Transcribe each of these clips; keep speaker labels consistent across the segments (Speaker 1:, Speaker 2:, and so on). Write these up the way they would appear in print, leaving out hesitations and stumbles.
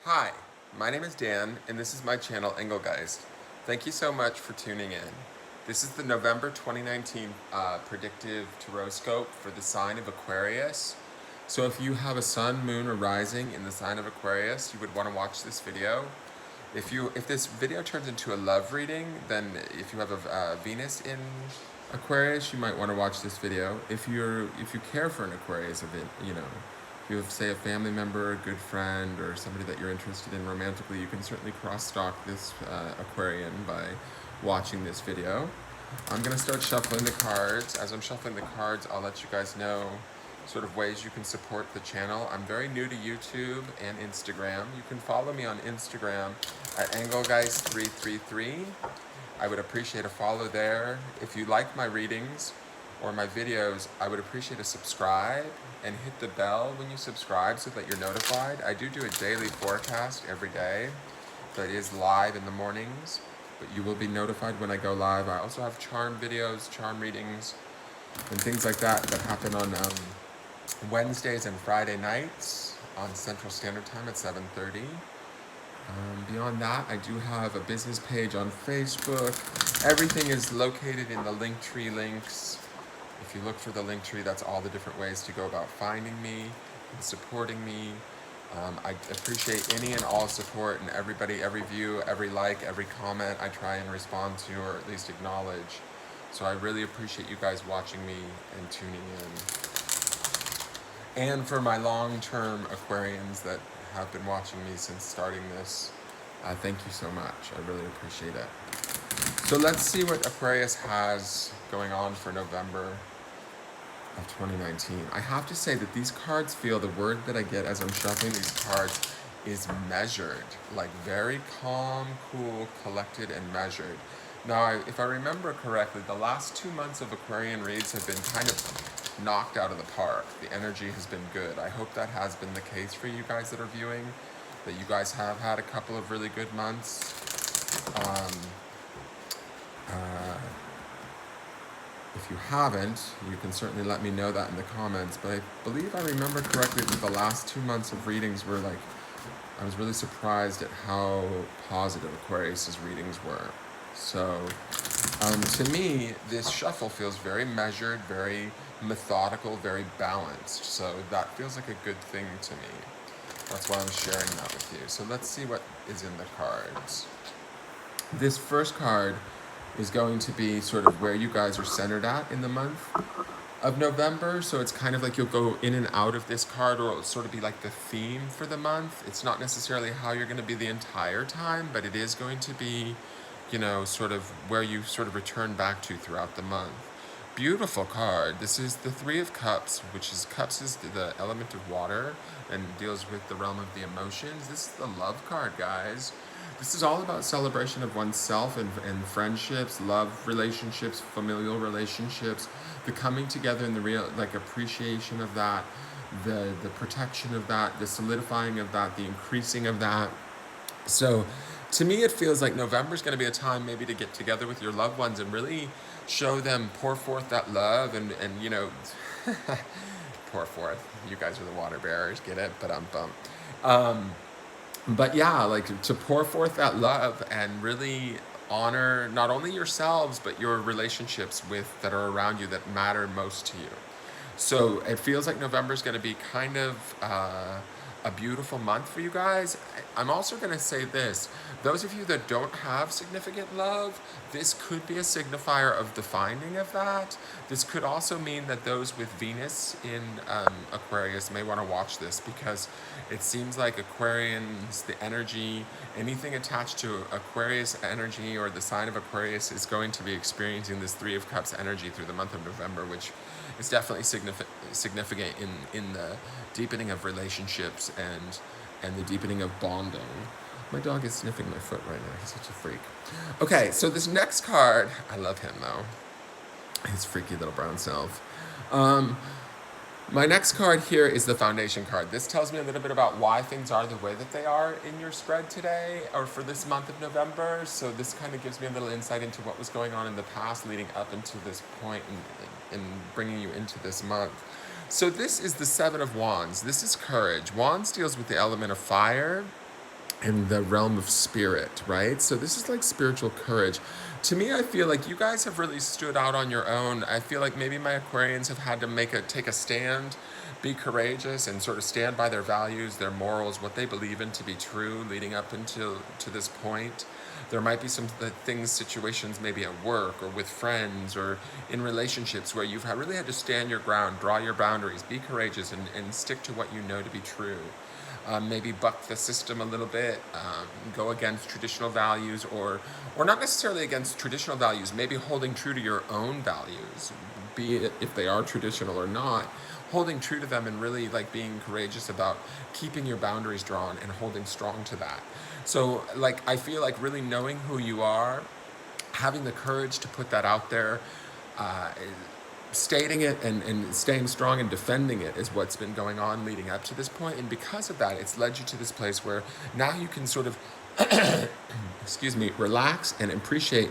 Speaker 1: Hi, my name is Dan, and this is my channel, Engelgeist. Thank you so much for tuning in. This is the November 2019 predictive tarotoscope for the sign of Aquarius. So if you have a sun, moon, or rising in the sign of Aquarius, you would want to watch this video. If this video turns into a love reading, then if you have a Venus in Aquarius, you might want to watch this video. If you care for an Aquarius event, if you have, say, a family member, a good friend, or somebody that you're interested in romantically, you can certainly cross-stalk this Aquarian by watching this video. I'm going to start shuffling the cards. As I'm shuffling the cards, I'll let you guys know sort of ways you can support the channel. I'm very new to YouTube and Instagram. You can follow me on Instagram at Engelgeist333. I would appreciate a follow there. If you like my readings or my videos, I would appreciate a subscribe and hit the bell when you subscribe so that you're notified. I do a daily forecast every day that is live in the mornings, but you will be notified when I go live. I also have charm videos, charm readings, and things like that happen on Wednesdays and Friday nights on Central Standard Time at 7:30. Beyond that, I do have a business page on Facebook. Everything is located in the Linktree links. If you look for the Linktree, that's all the different ways to go about finding me and supporting me. I appreciate any and all support, and everybody, every view, every like, every comment I try and respond to or at least acknowledge. So I really appreciate you guys watching me and tuning in. And for my long-term Aquarians that have been watching me since starting this, thank you so much. I really appreciate it. So let's see what Aquarius has going on for November of 2019. I have to say that these cards feel, the word that I get as I'm shuffling these cards is measured, like very calm, cool, collected, and measured. Now, if I remember correctly, the last 2 months of Aquarian reads have been kind of knocked out of the park. The energy has been good. I hope that has been the case for you guys that are viewing, that you guys have had a couple of really good months. If you haven't, you can certainly let me know that in the comments, but I believe I remember correctly that the last 2 months of readings were like, I was really surprised at how positive Aquarius's readings were. So, to me, this shuffle feels very measured, very methodical, very balanced. So that feels like a good thing to me. That's why I'm sharing that with you. So let's see what is in the cards. This first card is going to be sort of where you guys are centered at in the month of November. So it's kind of like you'll go in and out of this card, or it'll sort of be like the theme for the month. It's not necessarily how you're going to be the entire time, but it is going to be, sort of where you sort of return back to throughout the month. Beautiful card. This is the Three of Cups, which is cups is the element of water and deals with the realm of the emotions. This is the love card, guys. This is all about celebration of oneself and friendships, love relationships, familial relationships, the coming together and the real, like, appreciation of that, the protection of that, the solidifying of that, the increasing of that. So to me, it feels like November is going to be a time maybe to get together with your loved ones and really show them, pour forth that love and pour forth. You guys are the water bearers, get it? But I'm bummed. But yeah, like to pour forth that love and really honor not only yourselves, but your relationships that are around you that matter most to you. So it feels like November is going to be kind of a beautiful month for you guys. I'm also going to say this. Those of you that don't have significant love, this could be a signifier of the finding of that. This could also mean that those with Venus in Aquarius may want to watch this, because it seems like Aquarians, the energy, anything attached to Aquarius energy or the sign of Aquarius is going to be experiencing this Three of Cups energy through the month of November, which is definitely significant in the deepening of relationships and the deepening of bonding. My dog is sniffing my foot right now. He's such a freak. Okay, so this next card, I love him though. His freaky little brown self. My next card here is the Foundation card. This tells me a little bit about why things are the way that they are in your spread today or for this month of November. So this kind of gives me a little insight into what was going on in the past leading up into this point and bringing you into this month. So this is the Seven of Wands. This is courage. Wands deals with the element of fire, in the realm of spirit, right? So this is like spiritual courage. To me, I feel like you guys have really stood out on your own. I feel like maybe my Aquarians have had to take a stand, be courageous, and sort of stand by their values, their morals, what they believe in to be true, leading up into to this point. There might be some things, situations, maybe at work or with friends or in relationships where you've really had to stand your ground, draw your boundaries, be courageous, and stick to what you know to be true. Maybe buck the system a little bit, go against traditional values, or not necessarily against traditional values, maybe holding true to your own values, be it if they are traditional or not, holding true to them and really like being courageous about keeping your boundaries drawn and holding strong to that. So like I feel like really knowing who you are, having the courage to put that out there, uh, stating it and staying strong and defending it is what's been going on leading up to this point. And because of that, it's led you to this place where now you can sort of, excuse me, relax and appreciate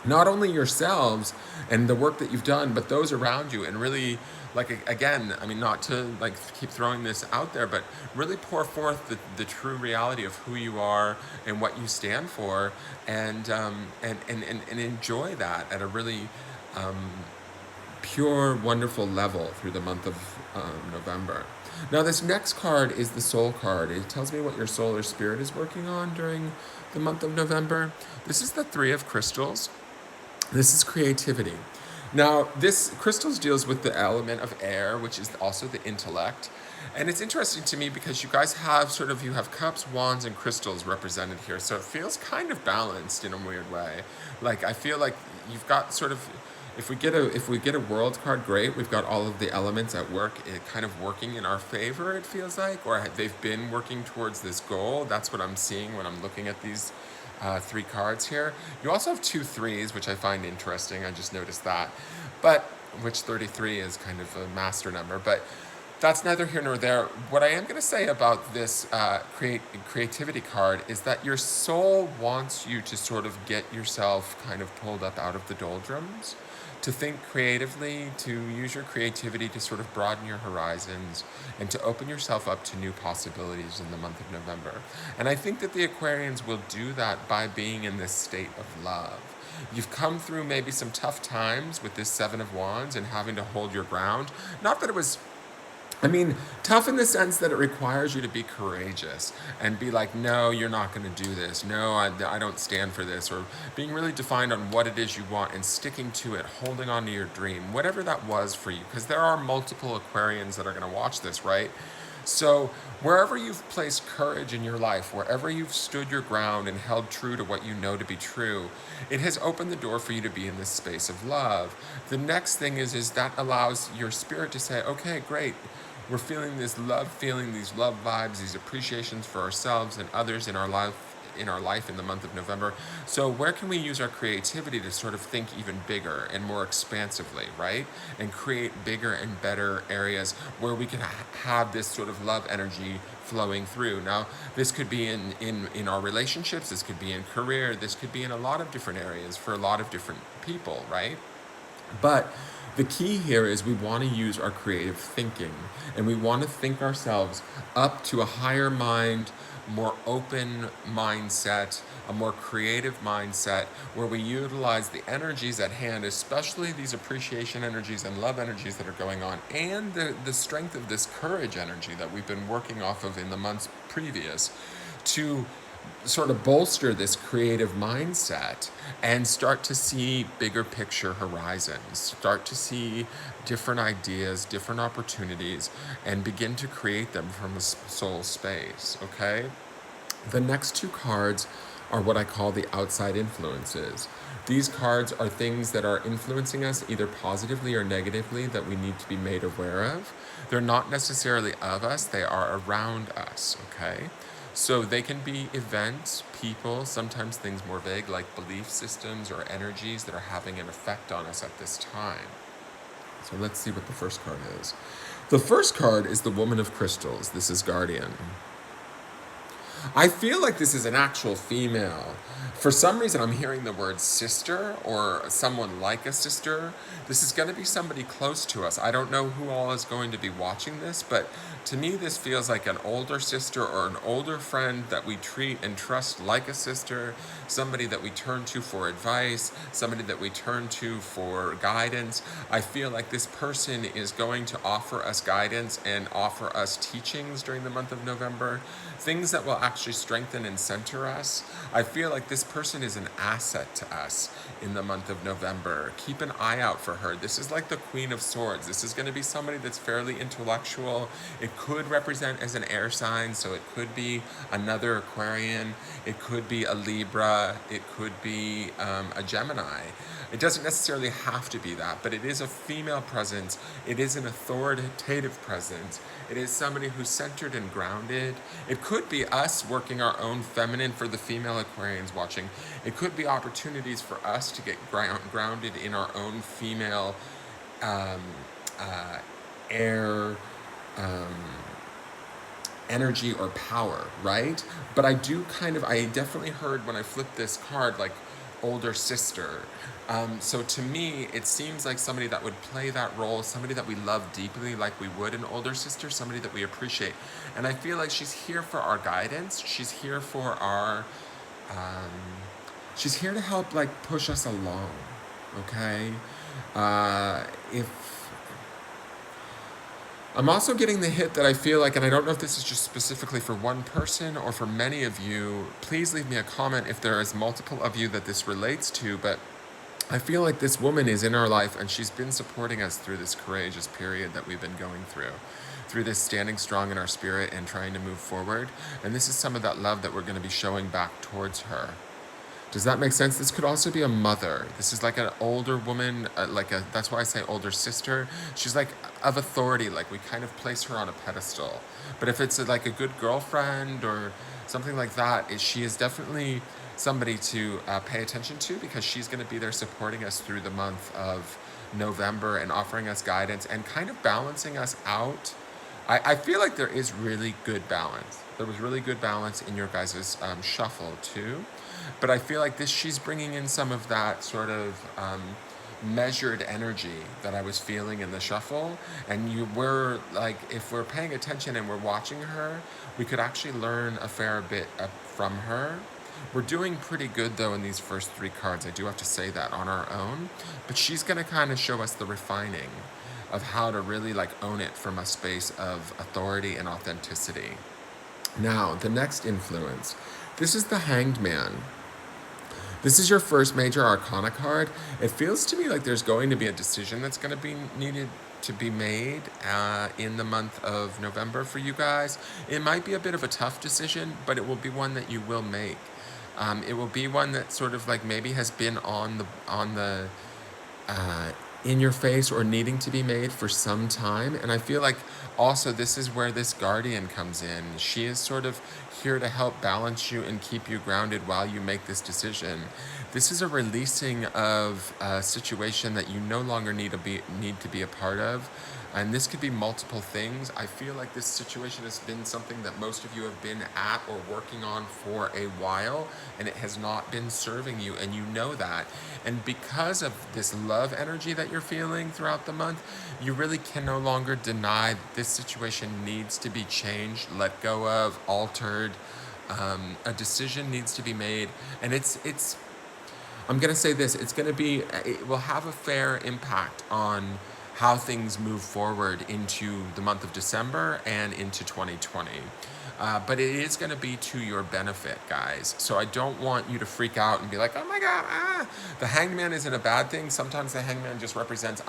Speaker 1: not only yourselves and the work that you've done, but those around you, and really, like, again, I mean, not to like keep throwing this out there, but really pour forth the true reality of who you are and what you stand for, and enjoy that at a really pure, wonderful level through the month of November. Now, this next card is the soul card. It tells me what your soul or spirit is working on during the month of November. This is the Three of Crystals. This is creativity. Now, this crystals deals with the element of air, which is also the intellect. And it's interesting to me because you guys have you have cups, wands, and crystals represented here. So it feels kind of balanced in a weird way. Like I feel like you've got if we get a world card, great. We've got all of the elements at work, kind of working in our favor. It feels like, or they've been working towards this goal. That's what I'm seeing when I'm looking at these three cards here. You also have 2 3s, which I find interesting. I just noticed that, but which 33 is kind of a master number, but that's neither here nor there. What I am going to say about this creativity card is that your soul wants you to sort of get yourself kind of pulled up out of the doldrums, to think creatively, to use your creativity to sort of broaden your horizons and to open yourself up to new possibilities in the month of November. And I think that the Aquarians will do that by being in this state of love. You've come through maybe some tough times with this Seven of Wands and having to hold your ground. Not that it was, I mean, tough in the sense that it requires you to be courageous and be like, no, you're not going to do this. No, I don't stand for this. Or being really defined on what it is you want and sticking to it, holding on to your dream, whatever that was for you. Because there are multiple Aquarians that are going to watch this, right? So wherever you've placed courage in your life, wherever you've stood your ground and held true to what you know to be true, it has opened the door for you to be in this space of love. The next thing is that allows your spirit to say, okay, great. We're feeling this love feeling, these love vibes, these appreciations for ourselves and others in our life in the month of November. So where can we use our creativity to sort of think even bigger and more expansively, right? And create bigger and better areas where we can have this sort of love energy flowing through. Now, this could be in our relationships, this could be in career, this could be in a lot of different areas for a lot of different people, right? But the key here is we want to use our creative thinking, and we want to think ourselves up to a higher mind, more open mindset, a more creative mindset, where we utilize the energies at hand, especially these appreciation energies and love energies that are going on, and the strength of this courage energy that we've been working off of in the months previous, to sort of bolster this creative mindset and start to see bigger picture horizons, start to see different ideas, different opportunities, and begin to create them from a soul space, okay? The next 2 cards are what I call the outside influences. These cards are things that are influencing us either positively or negatively that we need to be made aware of. They're not necessarily of us, they are around us, okay? So they can be events, people, sometimes things more vague like belief systems or energies that are having an effect on us at this time. So let's see what the first card is. The first card is the Woman of Crystals. This is Guardian. I feel like this is an actual female. For some reason, I'm hearing the word sister or someone like a sister. This is going to be somebody close to us. I don't know who all is going to be watching this, but to me, this feels like an older sister or an older friend that we treat and trust like a sister, somebody that we turn to for advice, somebody that we turn to for guidance. I feel like this person is going to offer us guidance and offer us teachings during the month of November, things that will actually strengthen and center us. I feel like this person is an asset to us in the month of November. Keep an eye out for her. This is like the Queen of Swords. This is going to be somebody that's fairly intellectual. It could represent as an air sign, so it could be another Aquarian. It could be a Libra. It could be a Gemini. It doesn't necessarily have to be that, but it is a female presence. It is an authoritative presence. It is somebody who's centered and grounded. It could be us working our own feminine for the female Aquarians watching. It could be opportunities for us to get grounded in our own female air energy or power, right? But I definitely heard when I flipped this card, like older sister. So to me, it seems like somebody that would play that role, somebody that we love deeply, like we would an older sister, somebody that we appreciate. And I feel like she's here for our guidance. She's here for our, she's here to help like push us along, okay? If I'm also getting the hit that I feel like, and I don't know if this is just specifically for one person or for many of you, please leave me a comment if there is multiple of you that this relates to, but I feel like this woman is in our life and she's been supporting us through this courageous period that we've been going through this standing strong in our spirit and trying to move forward. And this is some of that love that we're going to be showing back towards her. Does that make sense? This could also be a mother. This is like an older woman, that's why I say older sister. She's like of authority, like we kind of place her on a pedestal. But if it's like a good girlfriend or something like that, she is definitely somebody to pay attention to, because she's going to be there supporting us through the month of November and offering us guidance and kind of balancing us out. I feel like there is really good balance. There was really good balance in your guys' shuffle too. But I feel like she's bringing in some of that sort of measured energy that I was feeling in the shuffle. And we're like, if we're paying attention and we're watching her, we could actually learn a fair bit from her. We're doing pretty good though in these first three cards. I do have to say that on our own. But she's going to kind of show us the refining of how to really like own it from a space of authority and authenticity. Now, the next influence. This is the Hanged Man. This is your first major arcana card. It feels to me like there's going to be a decision that's going to be needed to be made in the month of November for you guys. It might be a bit of a tough decision, but it will be one that you will make. It will be one that sort of like maybe has been on the in your face or needing to be made for some time. And I feel like also this is where this guardian comes in. She is sort of here to help balance you and keep you grounded while you make this decision. This is a releasing of a situation that you no longer need to be a part of. And this could be multiple things. I feel like this situation has been something that most of you have been at or working on for a while, and it has not been serving you, and you know that. And because of this love energy that you're feeling throughout the month, you really can no longer deny that this situation needs to be changed, let go of, altered. A decision needs to be made, and it's. I'm gonna say this. It will have a fair impact on how things move forward into the month of December and into 2020. But it is going to be to your benefit, guys. So I don't want you to freak out and be like, oh my God, The Hanged Man isn't a bad thing. Sometimes the Hanged Man just represents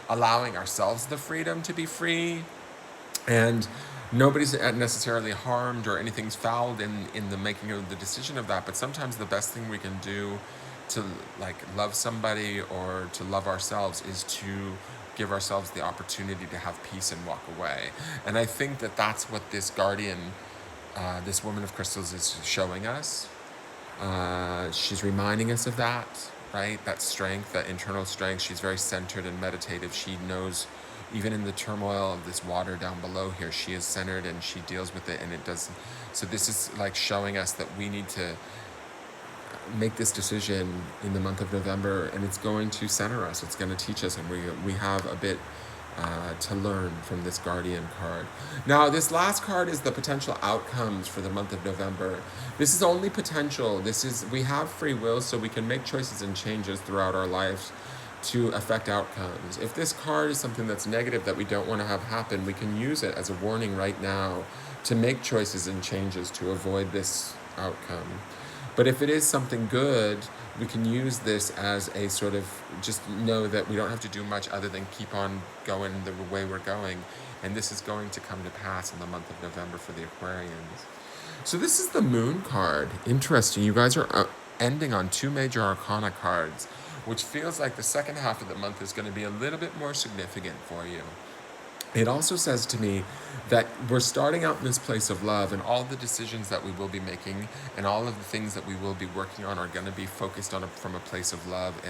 Speaker 1: allowing ourselves the freedom to be free. And nobody's necessarily harmed or anything's fouled in the making of the decision of that. But sometimes the best thing we can do to love somebody or to love ourselves is to give ourselves the opportunity to have peace and walk away. And I think that that's what this guardian, this woman of crystals, is showing us. She's reminding us of that, right? That strength, that internal strength. She's very centered and meditative. She knows even in the turmoil of this water down below here, she is centered and she deals with it, and it does. So this is like showing us that we need to make this decision in the month of November, and it's going to center us. It's going to teach us, and we have a bit to learn from this Guardian card. Now, this last card is the potential outcomes for the month of November. This is only potential. We have free will, so we can make choices and changes throughout our lives to affect outcomes. If this card is something that's negative that we don't want to have happen, we can use it as a warning right now to make choices and changes to avoid this outcome. But if it is something good, we can use this as a sort of, just know that we don't have to do much other than keep on going the way we're going. And this is going to come to pass in the month of November for the Aquarians. So this is the Moon card. Interesting. You guys are ending on 2 major arcana cards, which feels like the second half of the month is going to be a little bit more significant for you. It also says to me that we're starting out in this place of love, and all the decisions that we will be making and all of the things that we will be working on are going to be focused on from a place of love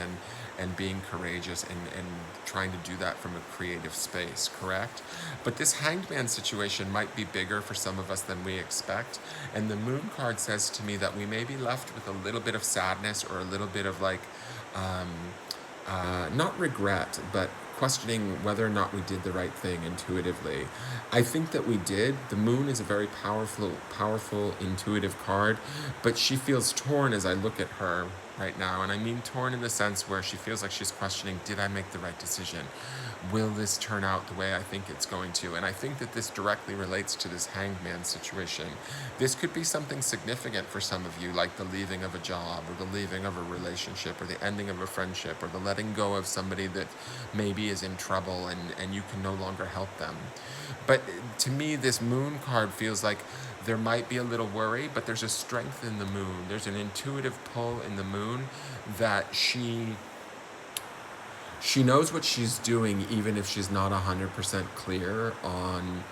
Speaker 1: and being courageous and trying to do that from a creative space, correct? But this Hanged Man situation might be bigger for some of us than we expect. And the Moon card says to me that we may be left with a little bit of sadness or a little bit of like, not regret, but questioning whether or not we did the right thing intuitively. I think that we did. The Moon is a very powerful, intuitive card, but she feels torn as I look at her right now. And I mean torn in the sense where she feels like she's questioning, did I make the right decision? Will this turn out the way I think it's going to? And I think that this directly relates to this Hanged Man situation. This could be something significant for some of you, like the leaving of a job, or the leaving of a relationship, or the ending of a friendship, or the letting go of somebody that maybe is in trouble and you can no longer help them. But to me, this Moon card feels like there might be a little worry, but there's a strength in the Moon. There's an intuitive pull in the Moon that she knows what she's doing, even if she's not 100% clear on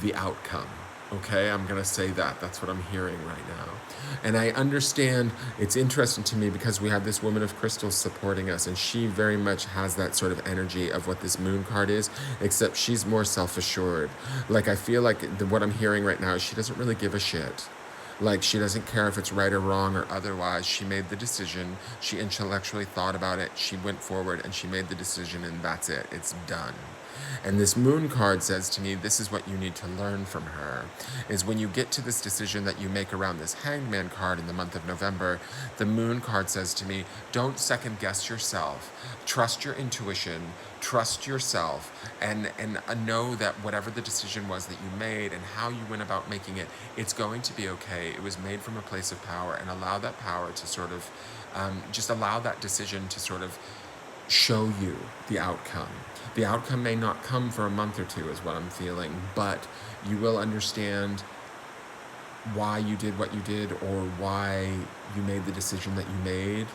Speaker 1: the outcome. Okay, I'm going to say that. That's what I'm hearing right now. And I understand, it's interesting to me because we have this woman of crystals supporting us, and she very much has that sort of energy of what this Moon card is, except she's more self-assured. Like, I feel like what I'm hearing right now is she doesn't really give a shit. Like, she doesn't care if it's right or wrong or otherwise. She made the decision. She intellectually thought about it. She went forward and she made the decision, and that's it. It's done. And this Moon card says to me, this is what you need to learn from her, is when you get to this decision that you make around this Hanged Man card in the month of November, the Moon card says to me, don't second guess yourself. Trust your intuition, trust yourself, and know that whatever the decision was that you made and how you went about making it, it's going to be okay. It was made from a place of power, and allow that power to sort of, just allow that decision to sort of show you the outcome. The outcome may not come for a month or two, is what I'm feeling, but you will understand why you did what you did, or why you made the decision that you made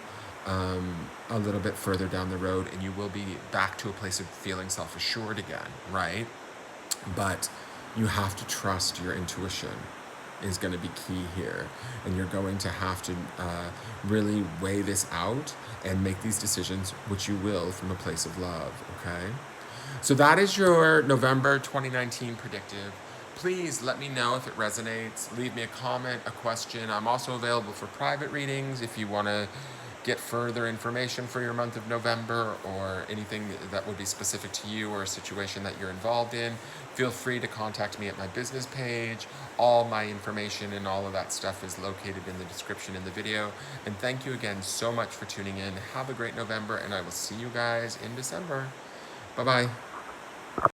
Speaker 1: a little bit further down the road, and you will be back to a place of feeling self-assured again, right? But you have to trust your intuition is going to be key here, and you're going to have to really weigh this out and make these decisions, which you will from a place of love, okay? So that is your November 2019 predictive. Please let me know if it resonates. Leave me a comment, a question. I'm also available for private readings if you want to get further information for your month of November, or anything that would be specific to you or a situation that you're involved in. Feel free to contact me at my business page. All my information and all of that stuff is located in the description in the video. And thank you again so much for tuning in. Have a great November, and I will see you guys in December. Bye-bye.